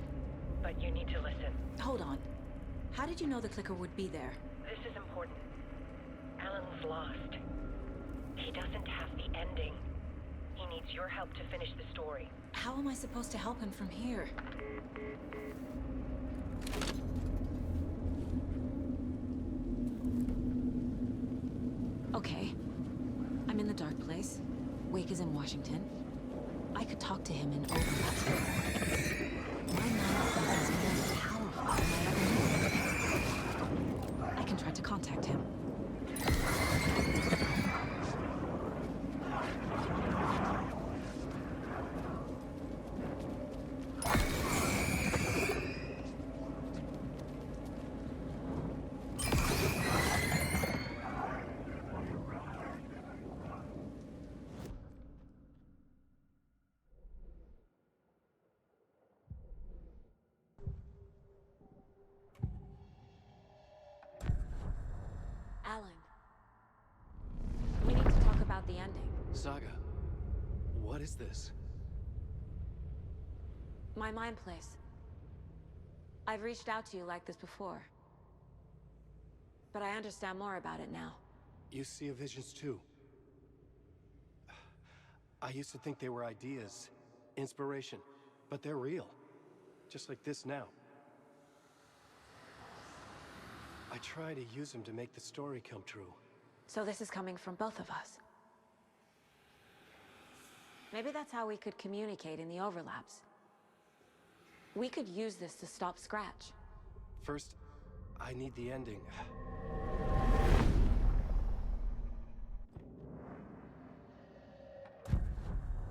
but you need to listen. Hold on. How did you know the clicker would be there? This is important. Alan's lost. He doesn't have the ending. He needs your help to finish the story. How am I supposed to help him from here? Okay. I'm in the dark place. Wake is in Washington. I could talk to him in overlap. My mind is more powerful than I ever knew. I can try to contact him. Alan. We need to talk about the ending. Saga, what is this? My mind place. I've reached out to you like this before. But I understand more about it now. You see visions too. I used to think they were ideas, inspiration, but they're real. Just like this now. I try to use them to make the story come true. So this is coming from both of us. Maybe that's how we could communicate in the overlaps. We could use this to stop Scratch. First, I need the ending.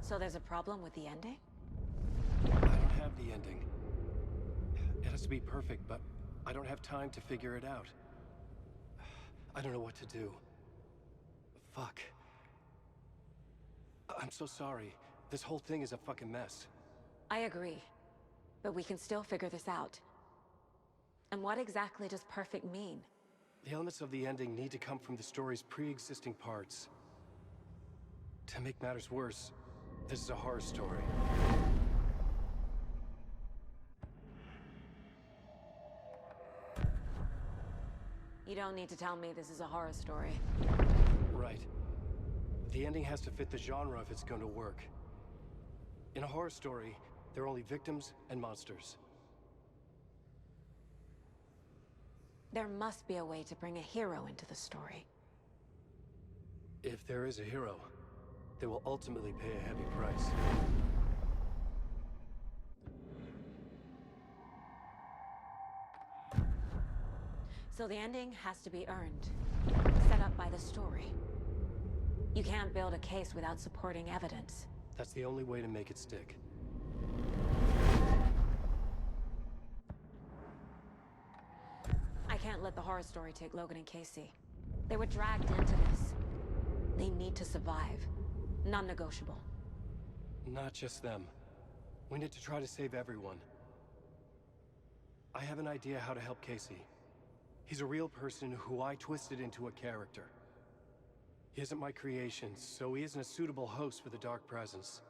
So there's a problem with the ending? I don't have the ending. It has to be perfect, but I don't have time to figure it out. I don't know what to do. Fuck. I'm so sorry. This whole thing is a fucking mess. I agree. But we can still figure this out. And what exactly does perfect mean? The elements of the ending need to come from the story's pre-existing parts. To make matters worse, this is a horror story. You don't need to tell me this is a horror story. Right. The ending has to fit the genre if it's going to work. In a horror story, there are only victims and monsters. There must be a way to bring a hero into the story. If there is a hero, they will ultimately pay a heavy price. So the ending has to be earned, set up by the story. You can't build a case without supporting evidence. That's the only way to make it stick. I can't let the horror story take Logan and Casey. They were dragged into this. They need to survive. Non-negotiable. Not just them. We need to try to save everyone. I have an idea how to help Casey. He's a real person who I twisted into a character. He isn't my creation, so he isn't a suitable host for the Dark Presence.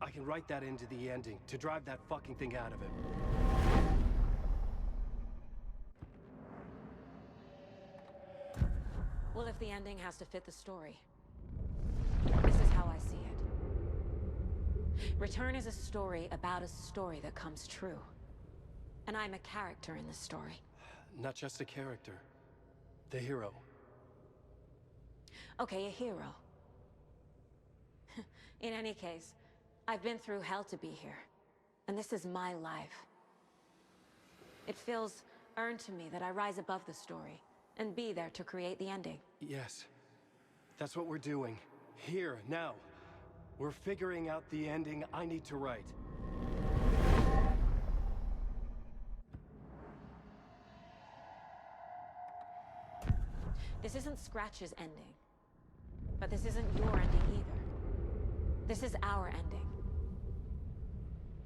I can write that into the ending to drive that fucking thing out of him. Well, if the ending has to fit the story, this is how I see it. Return is a story about a story that comes true. And I'm a character in this story. Not just a character. The hero. Okay, a hero. In any case, I've been through hell to be here. And this is my life. It feels earned to me that I rise above the story and be there to create the ending. Yes. That's what we're doing. Here, now. We're figuring out the ending I need to write. This isn't Scratch's ending. But this isn't your ending either. This is our ending.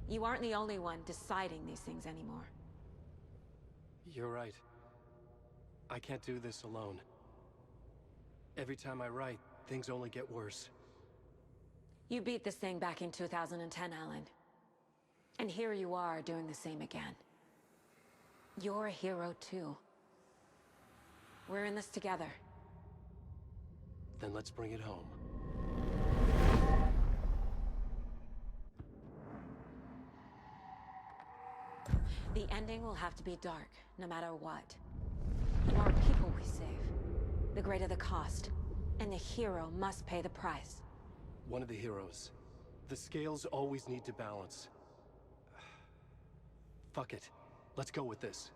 You aren't the only one deciding these things anymore. You're right. I can't do this alone. Every time I write, things only get worse. You beat this thing back in 2010, Alan. And here you are doing the same again. You're a hero too. We're in this together. Then let's bring it home. The ending will have to be dark, no matter what. The more people we save, the greater the cost. And the hero must pay the price. One of the heroes. The scales always need to balance. Fuck it. Let's go with this.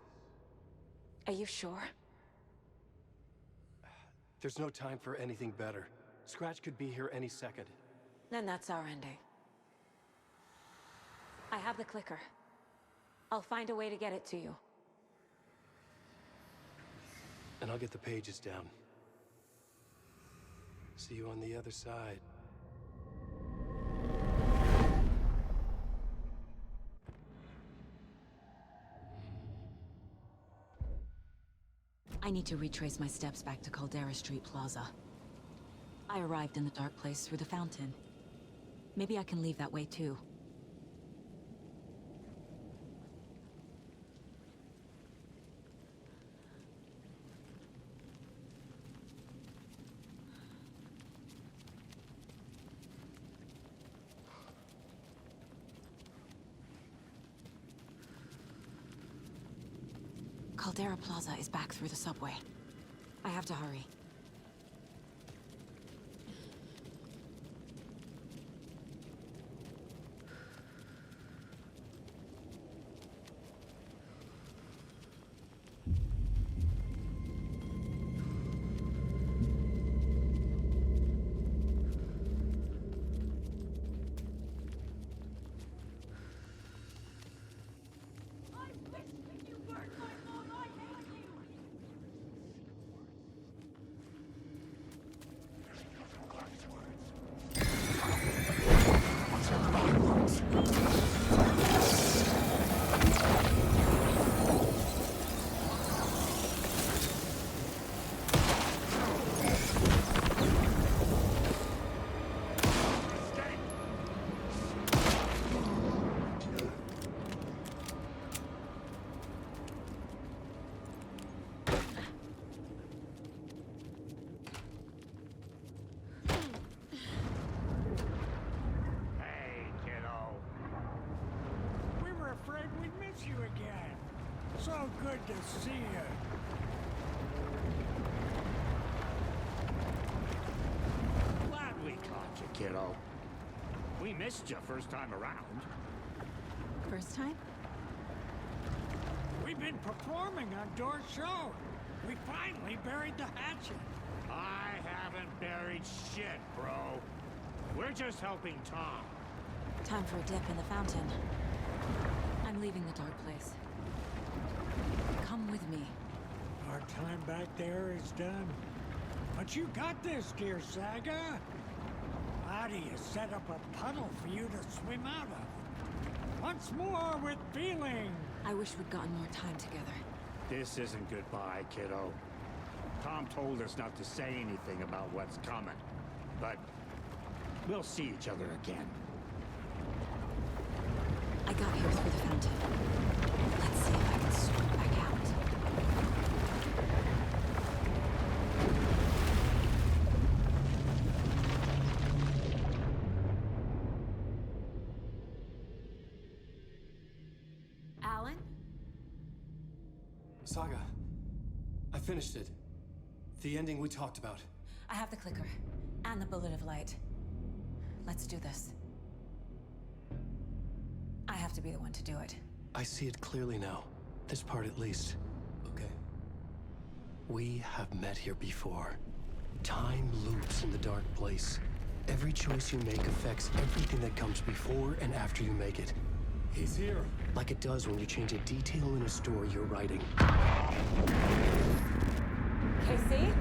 Are you sure? There's no time for anything better. Scratch could be here any second. Then that's our ending. I have the clicker. I'll find a way to get it to you. And I'll get the pages down. See you on the other side. I need to retrace my steps back to Caldera Street Plaza. I arrived in the dark place through the fountain. Maybe I can leave that way too. Caldera Plaza is back through the subway. I have to hurry. You again. So good to see you. Glad we caught you, kiddo. We missed you first time around. First time? We've been performing on Door's show. We finally buried the hatchet. I haven't buried shit, bro. We're just helping Tom. Time for a dip in the fountain. I'm leaving the dark place. Come with me. Our time back there is done. But you got this, dear Saga. Ahti has set up a puddle for you to swim out of. Once more with feeling. I wish we'd gotten more time together. This isn't goodbye, kiddo. Tom told us not to say anything about what's coming. But we'll see each other again. I got here through the fountain. Let's see if I can swim back out. Alan? Saga, I finished it. The ending we talked about. I have the clicker and the bullet of light. Let's do this. I have to be the one to do it. I see it clearly now. This part at least. Okay. We have met here before. Time loops in the dark place. Every choice you make affects everything that comes before and after you make it. He's here. Like it does when you change a detail in a story you're writing. KC?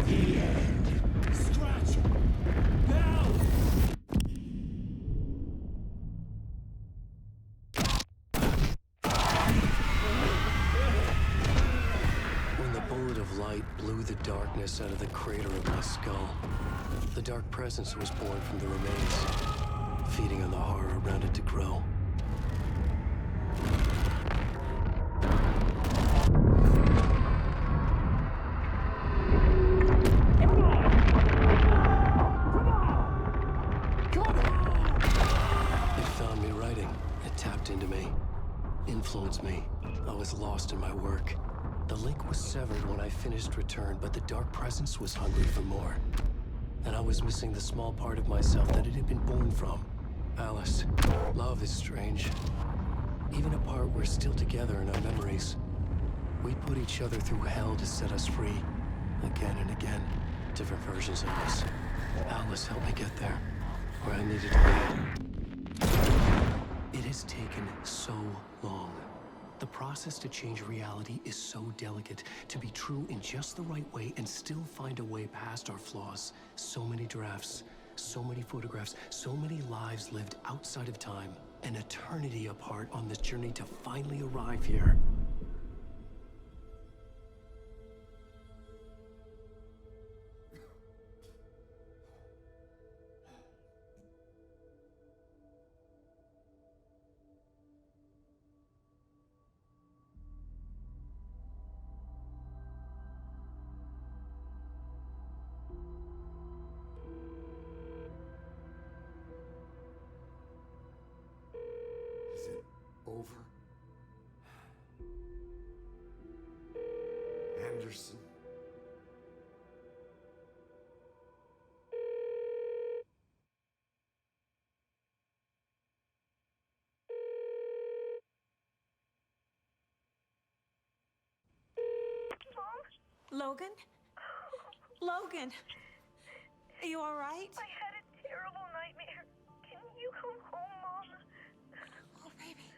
The end. Scratch. Now! Light blew the darkness out of the crater of my skull. The dark presence was born from the remains, feeding on the horror around it to grow. It found me writing. It tapped into me, influenced me. I was lost in my work. The link was severed when I finished Return, but the dark presence was hungry for more. And I was missing the small part of myself that it had been born from. Alice, love is strange. Even apart, we're still together in our memories. We put each other through hell to set us free. Again and again. Different versions of us. Alice helped me get there, where I needed to be. It has taken so long. The process to change reality is so delicate, to be true in just the right way and still find a way past our flaws. So many drafts, so many photographs, so many lives lived outside of time, an eternity apart on this journey to finally arrive here. Is it over? Anderson. Logan? Logan! Are you alright? I had a terrible nightmare. Can you come home, Mom? Oh, baby.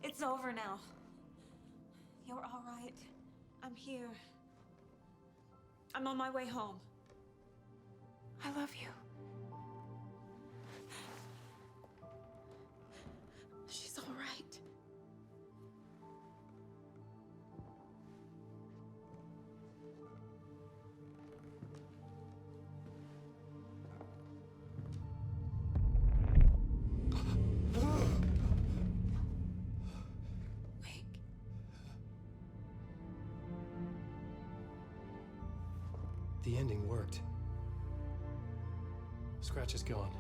It's over now. You're alright. I'm here. I'm on my way home. I love you. She's alright. The ending worked. Scratch is gone.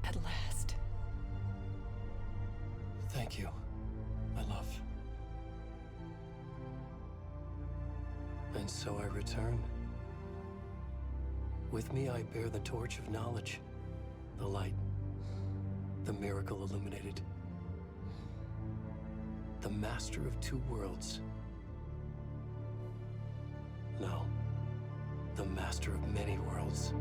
At last. Thank you, my love. And so I return. With me I bear the torch of knowledge, the light, the miracle illuminated. The master of two worlds. No, the master of many worlds.